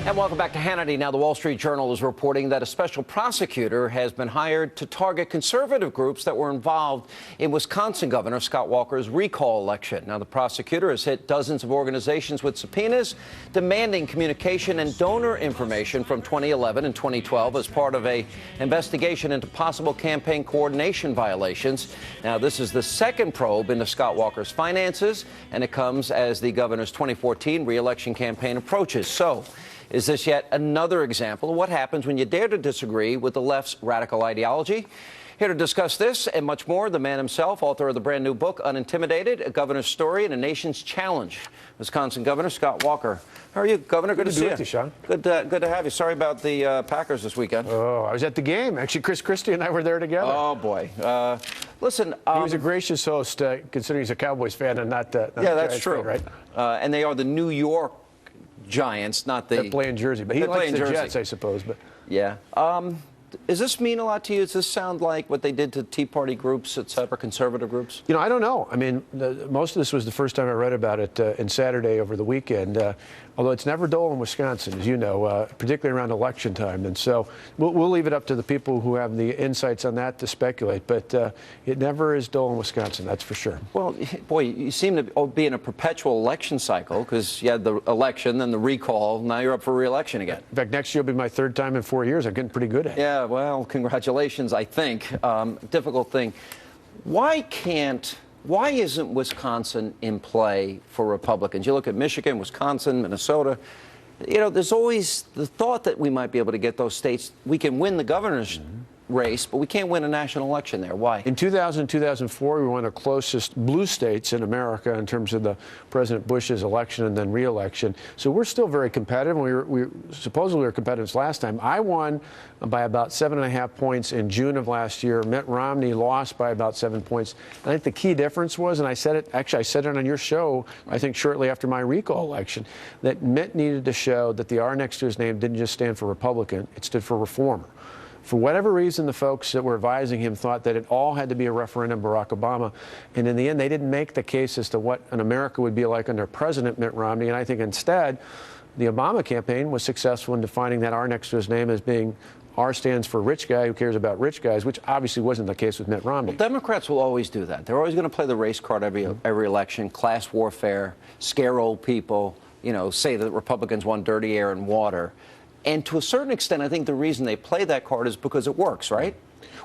And welcome back to Hannity. Now, the Wall Street Journal is reporting that a special prosecutor has been hired to target conservative groups that were involved in Wisconsin Governor Scott Walker's recall election. Now, the prosecutor has hit dozens of organizations with subpoenas demanding communication and donor information from 2011 and 2012 as part of an investigation into possible campaign coordination violations. Now, this is the second probe into Scott Walker's finances, and it comes as the governor's 2014 re-election campaign approaches. So, is this yet another example of what happens when you dare to disagree with the left's radical ideology? Here to discuss this and much more, the man himself, author of the brand new book, Unintimidated, A Governor's Story and a Nation's Challenge, Wisconsin Governor Scott Walker. How are you, Governor? Good to see you. Sean. Good to have you. Sorry about the Packers this weekend. Oh, I was at the game. Actually, Chris Christie and I were there together. Oh, boy. Listen. He was a gracious host, considering he's a Cowboys fan and not yeah, that's true. Fan, right? And they are the New York Giants, not the... They play in Jersey, but he likes the Jets, I suppose. But yeah. Does this mean a lot to you? Does this sound like what they did to Tea Party groups, et cetera, conservative groups? You know, I don't know. I mean, most of this was the first time I read about it in Saturday over the weekend, although it's never dull in Wisconsin, as you know, particularly around election time. And so we'll leave it up to the people who have the insights on that to speculate. But it never is dull in Wisconsin, that's for sure. Well, boy, you seem to be in a perpetual election cycle because you had the election, then the recall. Now you're up for re-election again. In fact, next year will be my third time in 4 years. I'm getting pretty good at it. Yeah, well, congratulations, I think. Difficult thing. Why isn't Wisconsin in play for Republicans? You look at Michigan, Wisconsin, Minnesota. You know, there's always the thought that we might be able to get those states. We can win the governor's race, but we can't win a national election there. Why? In 2000 and 2004, we were one of the closest blue states in America in terms of the President Bush's election and then re-election. So we're still very competitive. We supposedly were competitive last time. I won by about 7.5 points in June of last year. Mitt Romney lost by about 7 points. I think the key difference was, and I said it, actually I said it on your show, I think shortly after my recall election, that Mitt needed to show that the R next to his name didn't just stand for Republican, it stood for reformer. For whatever reason, the folks that were advising him thought that it all had to be a referendum Barack Obama. And in the end, they didn't make the case as to what an America would be like under President Mitt Romney. And I think instead, the Obama campaign was successful in defining that R next to his name as being R stands for rich guy who cares about rich guys, which obviously wasn't the case with Mitt Romney. Well, Democrats will always do that. They're always going to play the race card every election, class warfare, scare old people, you know, say that Republicans want dirty air and water. And to a certain extent, I think the reason they play that card is because it works, right?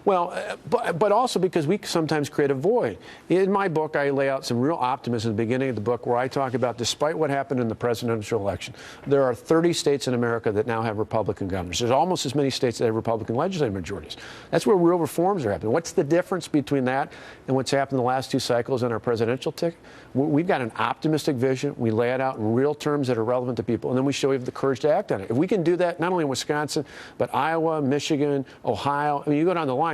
Well, but also because we sometimes create a void. In my book, I lay out some real optimism at the beginning of the book where I talk about, despite what happened in the presidential election, there are 30 states in America that now have Republican governors. There's almost as many states that have Republican legislative majorities. That's where real reforms are happening. What's the difference between that and what's happened in the last two cycles on our presidential ticket? We've got an optimistic vision. We lay it out in real terms that are relevant to people, and then we show we have the courage to act on it. If we can do that, not only in Wisconsin, but Iowa, Michigan, Ohio, I mean, you go down the line,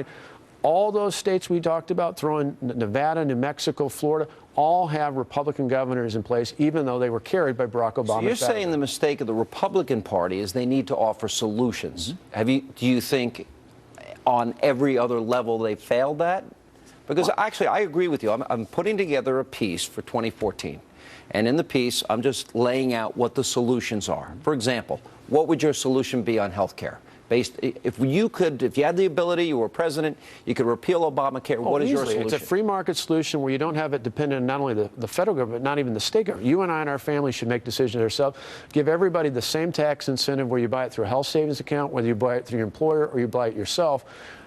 all those states we talked about, throwing Nevada, New Mexico, Florida, all have Republican governors in place, even though they were carried by Barack Obama. So you're saying the mistake of the Republican Party is they need to offer solutions. Do you think on every other level they failed that? Because actually, I agree with you. I'm putting together a piece for 2014. And in the piece, I'm just laying out what the solutions are. For example, what would your solution be on health care? If you had the ability, you were president, you could repeal Obamacare, what is your solution? It's a free market solution where you don't have it dependent on not only the federal government, but not even the state government. You and I and our family should make decisions ourselves. Give everybody the same tax incentive where you buy it through a health savings account, whether you buy it through your employer or you buy it yourself.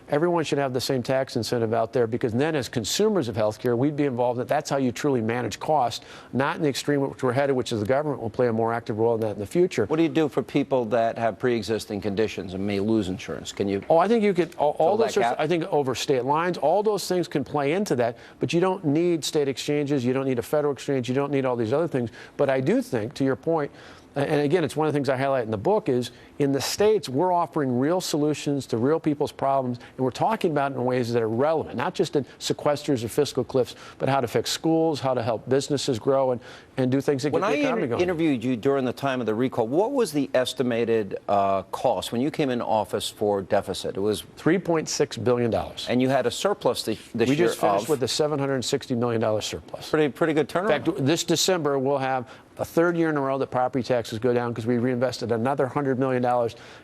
Everyone should have the same tax incentive out there, because then as consumers of health care, we'd be involved in it. That's how you truly manage costs, not in the extreme which we're headed, which is the government will play a more active role in that in the future. What do you do for people that have pre-existing conditions and may lose insurance? Can you? Oh, I think you could, all those sorts, I think over state lines, all those things can play into that, but you don't need state exchanges, you don't need a federal exchange, you don't need all these other things. But I do think, to your point, and again, it's one of the things I highlight in the book, is in the states, we're offering real solutions to real people's problems, and we're talking about it in ways that are relevant, not just in sequesters or fiscal cliffs, but how to fix schools, how to help businesses grow, and do things that get the economy going. When I interviewed you during the time of the recall, what was the estimated cost when you came into office for deficit? It was $3.6 billion. And you had a surplus this year. We just finished with a $760 million surplus. Pretty good turnaround. In fact, this December, we'll have a third year in a row that property taxes go down because we reinvested another $100 million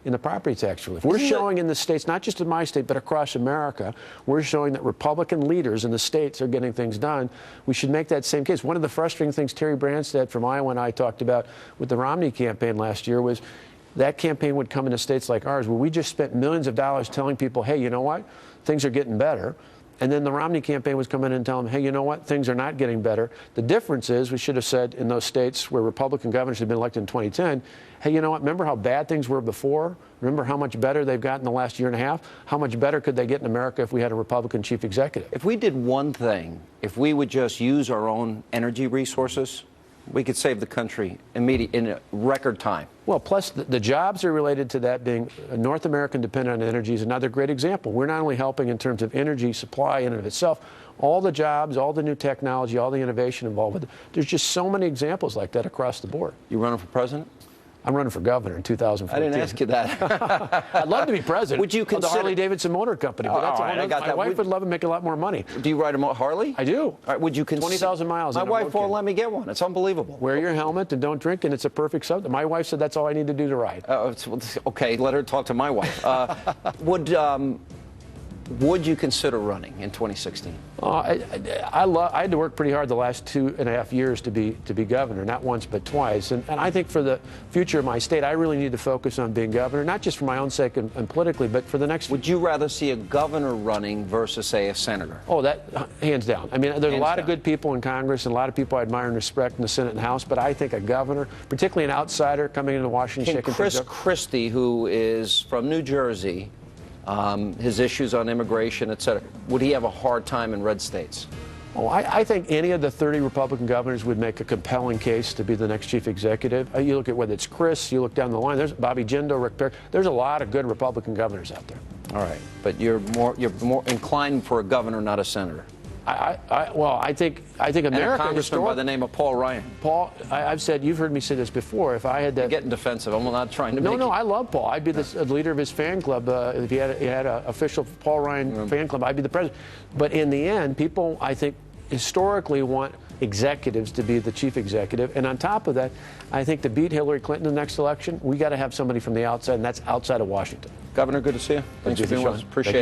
in the property tax relief. We're showing in the states, not just in my state, but across America, we're showing that Republican leaders in the states are getting things done. We should make that same case. One of the frustrating things Terry Branstad from Iowa and I talked about with the Romney campaign last year was that campaign would come into states like ours where we just spent millions of dollars telling people, hey, you know what? Things are getting better. And then the Romney campaign was coming in and telling them, hey, you know what? Things are not getting better. The difference is we should have said in those states where Republican governors had been elected in 2010, hey, you know what? Remember how bad things were before? Remember how much better they've gotten in the last year and a half? How much better could they get in America if we had a Republican chief executive? If we did one thing, if we would just use our own energy resources, we could save the country in a record time. Well, plus the jobs are related to that being North American dependent on energy is another great example. We're not only helping in terms of energy supply in and of itself, all the jobs, all the new technology, all the innovation involved with it. There's just so many examples like that across the board. You running for president? I'm running for governor in 2014. I didn't ask you that. I'd love to be president. Would you of the consider Harley-Davidson Motor Company? But that's right, I got my that. wife would love to make a lot more money. Do you ride a Harley? I do. All right, would you consider 20,000 miles? My in a wife road won't kit. let me get one. It's unbelievable. Wear your helmet and don't drink, and it's a perfect subject. My wife said that's all I need to do to ride. Okay, let her talk to my wife. Would you consider running in 2016? I had to work pretty hard the last 2.5 years to be governor, not once but twice. And I think for the future of my state, I really need to focus on being governor, not just for my own sake and politically, but for the next. Would you rather see a governor running versus, say, a senator? Oh, that hands down. I mean, there's a lot of down. good people in Congress and a lot of people I admire and respect in the Senate and House, but I think a governor, particularly an outsider coming into Washington. Can Chris Christie, who is from New Jersey, his issues on immigration, et cetera, would he have a hard time in red states? Oh, I think any of the 30 Republican governors would make a compelling case to be the next chief executive. You look at whether it's Chris, you look down the line, there's Bobby Jindal, Rick Perry. There's a lot of good Republican governors out there. All right, but you're more inclined for a governor, not a senator. I think America. And a congressman by the name of Paul Ryan. Paul, I've said, you've heard me say this before. If I had that, You're getting defensive. I'm not trying to. No, I love Paul. I'd be the leader of his fan club. If he had an official Paul Ryan fan club, I'd be the president. But in the end, people, I think, historically want executives to be the chief executive. And on top of that, I think to beat Hillary Clinton in the next election, we got to have somebody from the outside, and that's outside of Washington. Governor, good to see you. Thanks for being with us. Appreciate it.